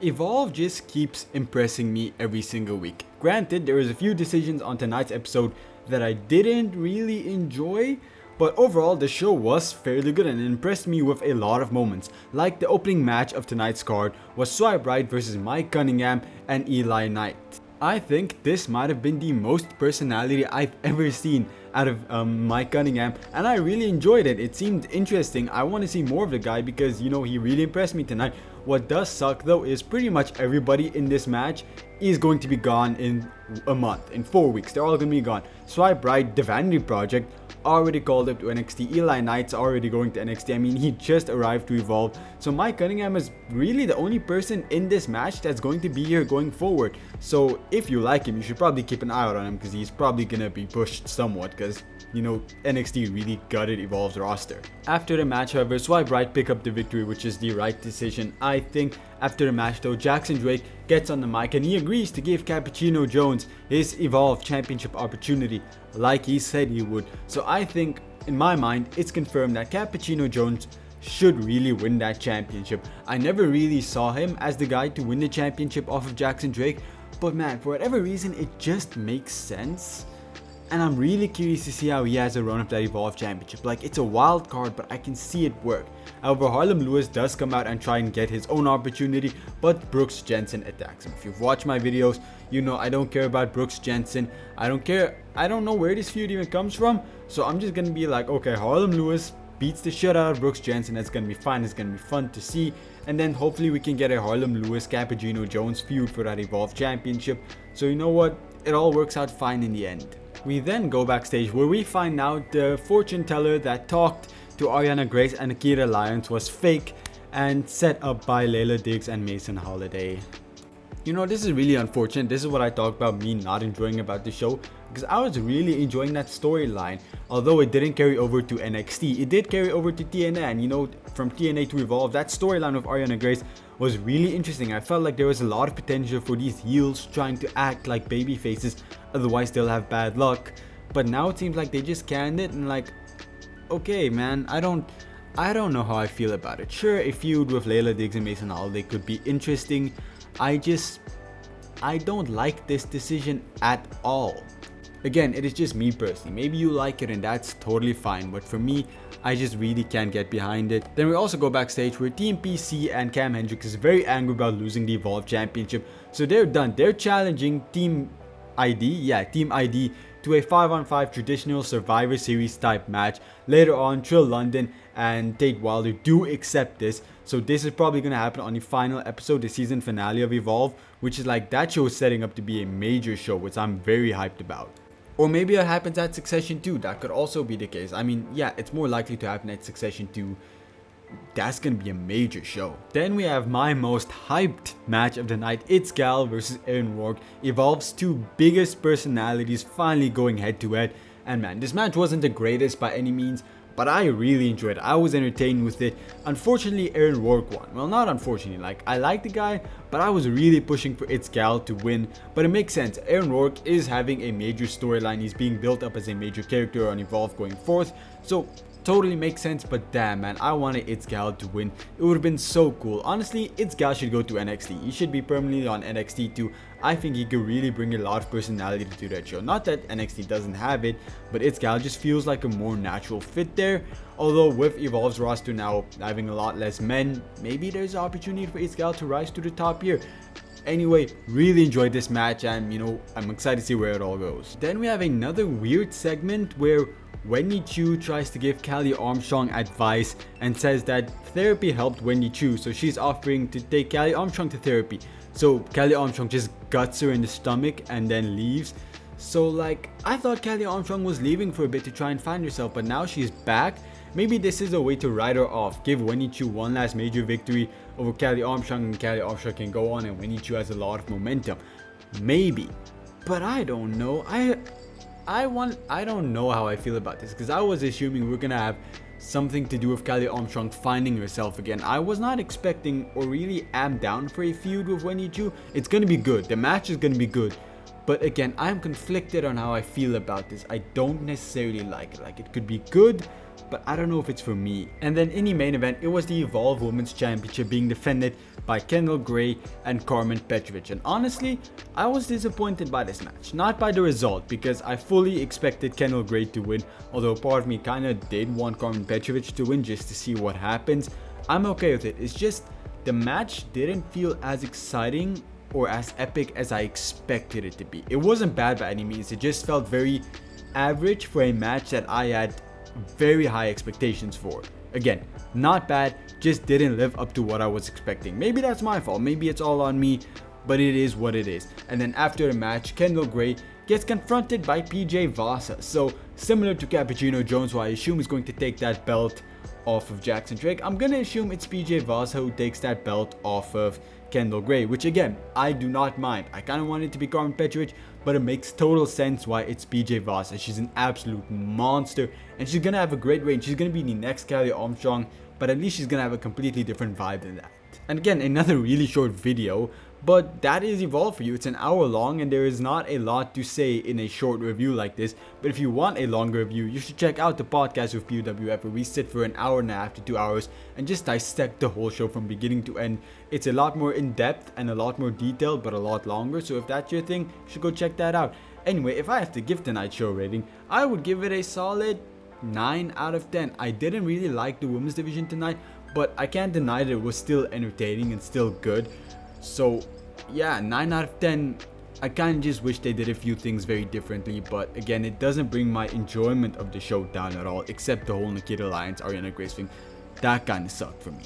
Evolve just keeps impressing me every single week. Granted, there was a few decisions on tonight's episode that I didn't really enjoy, but overall the show was fairly good and impressed me with a lot of moments. Like the opening match of tonight's card was Swipe Right versus Mike Cunningham and Eli Knight. I think this might have been the most personality I've ever seen out of Mike Cunningham, and I really enjoyed it. It seemed interesting. I want to see more of the guy because, he really impressed me tonight. What does suck though is pretty much everybody in this match is going to be gone in a month, in 4 weeks. They're all going to be gone. Swipe Right, the Vanity Project, already called up to NXT. Eli Knight's already going to NXT. I mean, he just arrived to Evolve. So Mike Cunningham is really the only person in this match that's going to be here going forward. So if you like him, you should probably keep an eye out on him because he's probably going to be pushed somewhat because, NXT really gutted Evolve's roster. After the match, however, Swipe Right pick up the victory, which is the right decision, I think. After the match though, Jackson Drake gets on the mic and he agrees to give Cappuccino Jones his Evolve Championship opportunity like he said he would. So I think, in my mind, it's confirmed that Cappuccino Jones should really win that championship. I never really saw him as the guy to win the championship off of Jackson Drake, but man, for whatever reason, it just makes sense. And I'm really curious to see how he has a run of that Evolve Championship. Like, it's a wild card, but I can see it work. However, Harlem Lewis does come out and try and get his own opportunity, but Brooks Jensen attacks him. If you've watched my videos, you know I don't care about Brooks Jensen. I don't care. I don't know where this feud even comes from. So I'm just going to be like, okay, Harlem Lewis beats the shit out of Brooks Jensen. That's going to be fine. It's going to be fun to see. And then hopefully we can get a Harlem Lewis Cappuccino Jones feud for that Evolve Championship. So you know what? It all works out fine in the end. We then go backstage where we find out the fortune teller that talked to Ariana Grace and Akira Lyons was fake and set up by Layla Diggs and Mason Holiday. This is really unfortunate. This is what I talked about me not enjoying about the show, because I was really enjoying that storyline. Although it didn't carry over to NXT, it did carry over to TNA, and from TNA to Evolve, that storyline of Ariana Grace was really interesting. I felt like there was a lot of potential for these heels trying to act like baby faces, otherwise they'll have bad luck. But now it seems like they just canned it, and like, okay man, I don't know how I feel about it. Sure, a feud with Layla Diggs and Mason Holiday could be interesting. I don't like this decision at all. Again, it is just me personally. Maybe you like it and that's totally fine, but for me, I just really can't get behind it. Then we also go backstage where Team PC and Cam Hendricks is very angry about losing the Evolve Championship. So they're done. They're challenging Team ID to a 5-on-5 traditional Survivor Series type match. Later on, Trill London and Tate Wilder do accept this. So this is probably going to happen on the final episode, the season finale of Evolve, which is like, that show is setting up to be a major show, which I'm very hyped about. Or maybe it happens at Succession 2, that could also be the case. I mean, yeah, it's more likely to happen at Succession 2. That's gonna be a major show. Then we have my most hyped match of the night. It's Gal versus Aaron Rourke. Evolve's two biggest personalities finally going head to head. And man, this match wasn't the greatest by any means, but I really enjoyed it. I was entertained with it. Unfortunately, Aaron Rourke won. Well, not unfortunately, like, I like the guy, but I was really pushing for It's Gal to win. But it makes sense. Aaron Rourke is having a major storyline. He's being built up as a major character on Evolve going forth. So totally makes sense, but damn man, I wanted It's Gal to win. It would have been so cool. Honestly, It's Gal should go to NXT. He should be permanently on NXT too. I think he could really bring a lot of personality to that show. Not that NXT doesn't have it, but It's Gal just feels like a more natural fit there. Although with Evolve's roster now having a lot less men, maybe there's an opportunity for It's Gal to rise to the top here. Anyway, really enjoyed this match and I'm excited to see where it all goes. Then we have another weird segment where Wendy Chu tries to give Callie Armstrong advice and says that therapy helped Wendy Chu, so she's offering to take Callie Armstrong to therapy. So Callie Armstrong just guts her in the stomach and then leaves. So like, I thought Callie Armstrong was leaving for a bit to try and find herself, but now she's back. Maybe this is a way to write her off, give Wendy Chu one last major victory over Callie Armstrong, and Callie Armstrong can go on and Wendy Chu has a lot of momentum. Maybe, but I don't know. I don't know how I feel about this, because I was assuming we're gonna have something to do with Callie Armstrong finding herself again. I was not expecting or really am down for a feud with Wendy Chu. It's gonna be good. The match is gonna be good. But again, I'm conflicted on how I feel about this. I don't necessarily like it. Like, it could be good, but I don't know if it's for me. And then in the main event, it was the Evolve Women's Championship being defended by Kendal Grey and Karmen Petrovic. And honestly, I was disappointed by this match. Not by the result, because I fully expected Kendal Grey to win, although part of me kinda did want Karmen Petrovic to win just to see what happens. I'm okay with it. It's just the match didn't feel as exciting or as epic as I expected it to be. It wasn't bad by any means, it just felt very average for a match that I had very high expectations for. Again, not bad, just didn't live up to what I was expecting. Maybe that's my fault, maybe it's all on me, but it is what it is. And then after the match, Kendal Grey gets confronted by PJ Vasa. So similar to Cappuccino Jones, who I assume is going to take that belt off of Jackson Drake, I'm gonna assume it's PJ Vasa who takes that belt off of Kendal Grey, which again, I do not mind. I kind of want it to be Karmen Petrovic, but it makes total sense why it's PJ Vasa. She's an absolute monster, and she's gonna have a great reign. She's gonna be the next Kelly Armstrong, but at least she's gonna have a completely different vibe than that. And again, another really short video, but that is Evolve for you. It's an hour long and there is not a lot to say in a short review like this. But if you want a longer review, you should check out the podcast with PWF, where we sit for an hour and a half to 2 hours and just dissect the whole show from beginning to end. It's a lot more in depth and a lot more detailed, but a lot longer. So if that's your thing, you should go check that out. Anyway, if I have to give tonight's show rating, I would give it a solid 9 out of 10. I didn't really like the women's division tonight, but I can't deny that it was still entertaining and still good. So yeah, 9 out of 10. I kind of just wish they did a few things very differently, but again, it doesn't bring my enjoyment of the show down at all, except the whole Nikita Lyons, Ariana Grace thing. That kind of sucked for me.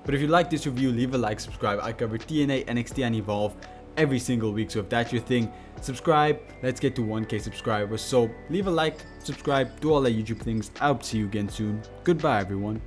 But if you like this review, leave a like, subscribe. I cover TNA, NXT, and Evolve every single week, so if that's your thing, subscribe. Let's get to 1K subscribers. So leave a like, subscribe, do all that YouTube things. I'll see you again soon. Goodbye, everyone.